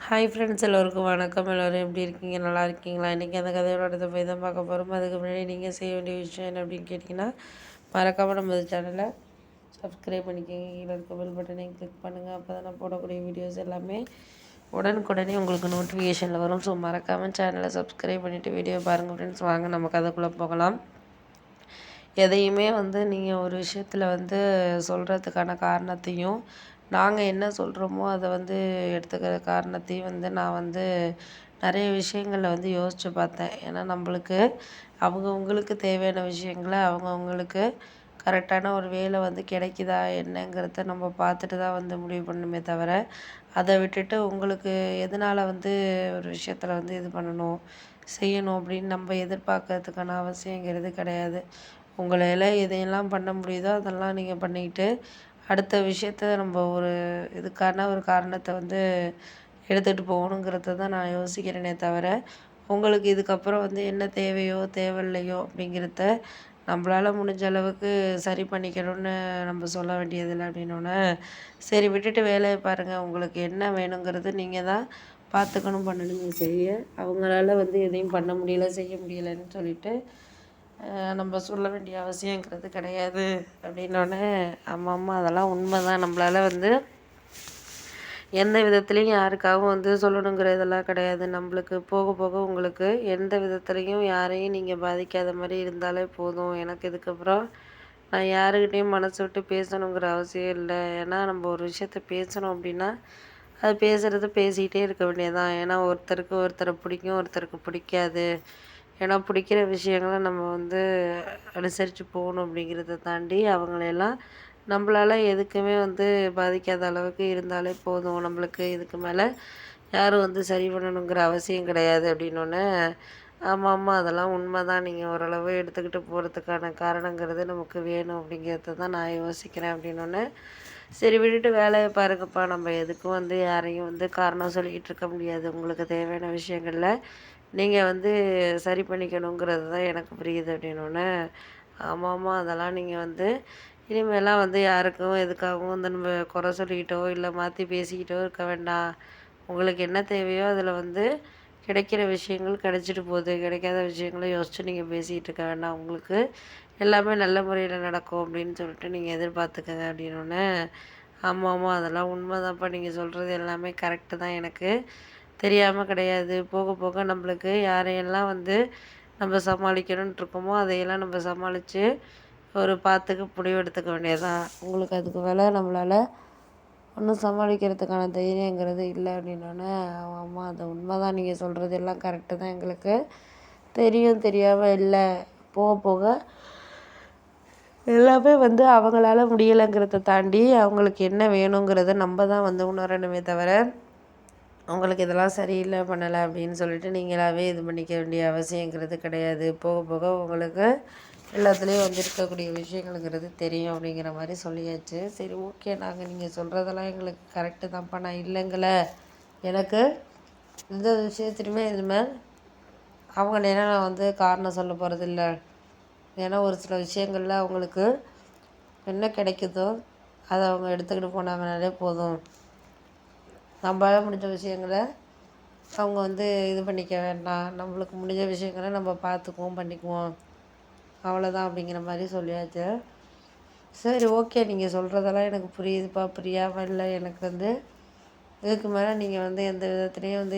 Hi friends, எல்லோருக்கும் வணக்கம். எல்லோரும் எப்படி இருக்கீங்க? நல்லா இருக்கீங்களா? இன்றைக்கி அந்த கதையோட அடுத்த போய் தான் பார்க்க போகிறோம். அதுக்கு முன்னாடி நீங்கள் செய்ய வேண்டிய விஷயம் என்ன அப்படின்னு கேட்டிங்கன்னா, மறக்காமல் நம்ம சேனலை சப்ஸ்கிரைப் பண்ணிக்கோங்க. கீழே இருக்க பெல் பட்டனையும் கிளிக் பண்ணுங்கள். அப்போ தான் நான் போடக்கூடிய வீடியோஸ் எல்லாமே உடனுக்குடனே உங்களுக்கு நோட்டிஃபிகேஷனில் வரும். ஸோ மறக்காமல் சேனலை சப்ஸ்கிரைப் பண்ணிவிட்டு வீடியோ பாருங்கள் ஃப்ரெண்ட்ஸ். வாங்க நம்ம கதைக்குள்ளே போகலாம். எதையுமே நீங்கள் ஒரு விஷயத்தில் சொல்கிறதுக்கான காரணத்தையும், நாங்கள் என்ன சொல்கிறோமோ அதை எடுத்துக்கிற காரணத்தையும் நான் நிறைய விஷயங்களில் யோசித்து பார்த்தேன். ஏன்னா நம்மளுக்கு அவங்கவுங்களுக்கு தேவையான விஷயங்கள அவங்கவுங்களுக்கு கரெக்டான ஒரு வேலை கிடைக்குதா என்னங்கிறத நம்ம பார்த்துட்டு தான் முடிவு பண்ணணுமே தவிர, அதை விட்டுட்டு உங்களுக்கு எதனால் ஒரு விஷயத்தில் இது பண்ணணும், செய்யணும் அப்படின்னு நம்ம எதிர்பார்க்கறதுக்கான அவசியங்கிறது கிடையாது. உங்களால் எதையெல்லாம் பண்ண முடியுதோ அதெல்லாம் நீங்கள் பண்ணிக்கிட்டு, அடுத்த விஷயத்த நம்ம ஒரு இதுக்கான ஒரு காரணத்தை எடுத்துகிட்டு போகணுங்கிறத தான் நான் யோசிக்கிறேனே தவிர, உங்களுக்கு இதுக்கப்புறம் என்ன தேவையோ தேவையில்லையோ அப்படிங்கிறத நம்மளால் முடிஞ்ச அளவுக்கு சரி பண்ணிக்கணும்னு நம்ம சொல்ல வேண்டியதில்லை அப்படின்னோடனே, சரி விட்டுட்டு வேலையை பாருங்கள், உங்களுக்கு என்ன வேணுங்கிறது நீங்கள் தான் பார்த்துக்கணும் பண்ணணுங்க செய்ய. அவங்களால எதையும் பண்ண முடியல செய்ய முடியலைன்னு சொல்லிட்டு நம்ம சொல்ல வேண்டிய அவசியங்கிறது கிடையாது அப்படின்னோடனே, ஆமாம் அதெல்லாம் உண்மை தான். நம்மளால் எந்த விதத்துலேயும் யாருக்காகவும் சொல்லணுங்கிற இதெல்லாம் கிடையாது. நம்மளுக்கு போக போக உங்களுக்கு எந்த விதத்துலேயும் யாரையும் நீங்கள் பாதிக்காத மாதிரி இருந்தாலே போதும். எனக்கு இதுக்கப்புறம் நான் யாருக்கிட்டேயும் மனசு விட்டு பேசணுங்கிற அவசியம் இல்லை. ஏன்னா நம்ம ஒரு விஷயத்த பேசணும் அப்படின்னா, அது பேசுகிறது பேசிக்கிட்டே இருக்க வேண்டியதுதான். ஏன்னா ஒருத்தருக்கு ஒருத்தரை பிடிக்கும், ஒருத்தருக்கு பிடிக்காது. ஏன்னா பிடிக்கிற விஷயங்கள நம்ம அனுசரித்து போகணும் அப்படிங்கிறத தாண்டி, அவங்களையெல்லாம் நம்மளால எதுக்குமே பாதிக்காத அளவுக்கு இருந்தாலே போதும். நம்மளுக்கு இதுக்கு மேலே யாரும் சரி பண்ணணுங்கிற அவசியம் கிடையாது அப்படின்னோடனே, ஆமாம் அதெல்லாம் உண்மை தான். நீங்கள் ஓரளவு எடுத்துக்கிட்டு போகிறதுக்கான காரணங்கிறது நமக்கு வேணும் அப்படிங்கிறத தான் நான் யோசிக்கிறேன் அப்படின்னோடனே, சரி விட்டுட்டு வேலையை பாருங்கப்பா. நம்ம எதுக்கும் யாரையும் காரணம் சொல்லிக்கிட்டு இருக்க முடியாது. உங்களுக்கு தேவையான விஷயங்களில் நீங்கள் சரி பண்ணிக்கணுங்கிறது தான் எனக்கு புரியுது அப்படின்னோடனே, ஆமாம் அதெல்லாம் நீங்கள் இனிமேலாம் யாருக்கும் எதுக்காகவும் நம்ம குறை சொல்லிக்கிட்டோ இல்லை மாற்றி பேசிக்கிட்டோ இருக்க வேண்டாம். உங்களுக்கு என்ன தேவையோ அதில் கிடைக்கிற விஷயங்கள் கிடைச்சிட்டு போகுது. கிடைக்காத விஷயங்கள யோசித்து நீங்கள் பேசிக்கிட்டு இருக்க வேண்டாம். உங்களுக்கு எல்லாமே நல்ல முறையில் நடக்கும் அப்படின்னு சொல்லிட்டு நீங்கள் எதிர்பார்த்துக்கங்க அப்படின்னோடனே, ஆமாம் அதெல்லாம் உண்மை தான்ப்பா. நீங்கள் சொல்கிறது எல்லாமே கரெக்டு தான். எனக்கு தெரியாமல் கிடையாது. போக போக நம்மளுக்கு யாரையெல்லாம் நம்ம சமாளிக்கணுன்ட்டு இருக்கோமோ அதையெல்லாம் நம்ம சமாளித்து ஒரு பார்த்துக்கு முடிவு எடுத்துக்க வேண்டியது தான். உங்களுக்கு அதுக்கு மேலே நம்மளால் ஒன்றும் சமாளிக்கிறதுக்கான தைரியங்கிறது இல்லை அப்படின்னோடனே, ஆமாம் அது உண்மை தான். நீங்கள் சொல்கிறது எல்லாம் கரெக்டு தான். எங்களுக்கு தெரியும், தெரியாமல் இல்லை. போக போக எல்லாமே அவங்களால முடியலைங்கிறத தாண்டி அவங்களுக்கு என்ன வேணுங்கிறத நம்ம தான் உணரணுமே தவிர, உங்களுக்கு இதெல்லாம் சரியில்லை பண்ணலை அப்படின்னு சொல்லிட்டு நீங்களாகவே இது பண்ணிக்க வேண்டிய அவசியங்கிறது கிடையாது. போக போக உங்களுக்கு எல்லாத்துலேயும் இருக்கக்கூடிய விஷயங்கள்ங்கிறது தெரியும் அப்படிங்கிற மாதிரி சொல்லியாச்சு. சரி ஓகே, நாங்கள் நீங்கள் சொல்கிறதெல்லாம் எங்களுக்கு கரெக்டு தான்ப்பா, நான் இல்லைங்கள. எனக்கு எந்த விஷயத்துலையுமே இனிமேல் அவங்களெல்லாம் நான் காரணம் சொல்ல போகிறதில்ல. ஏன்னா ஒரு சில விஷயங்களில் அவங்களுக்கு என்ன கிடைக்குதோ அதை அவங்க எடுத்துக்கிட்டு போனாங்கனாலே போதும். நம்மளால் முடிஞ்ச விஷயங்களை அவங்க இது பண்ணிக்க வேண்டாம். நம்மளுக்கு முடிஞ்ச விஷயங்களை நம்ம பார்த்துக்குவோம் பண்ணிக்குவோம், அவ்வளோதான் அப்படிங்கிற மாதிரி சொல்லியாச்சு. சரி ஓகே, நீங்கள் சொல்கிறதெல்லாம் எனக்கு புரியுதுப்பா. புரியாமல் இல்லை. எனக்கு இதுக்கு மேலே நீங்கள் எந்த விதத்துலேயும்